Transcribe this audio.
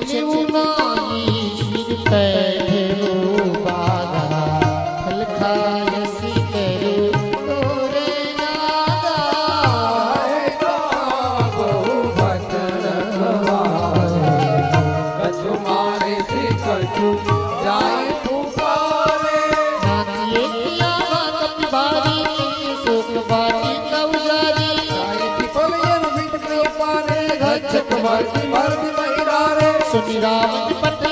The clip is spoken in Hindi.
चलू नाही सिर पैठो बागा खलखायसी करो तोरे नादा बहु भटन कछु मारे से कछु जाए पुकारे नाथिए किया बात भारी शोक बाटी कवजारी पलयन बिट पारे गच्छत भर्ति महिला रे सुनी राम पट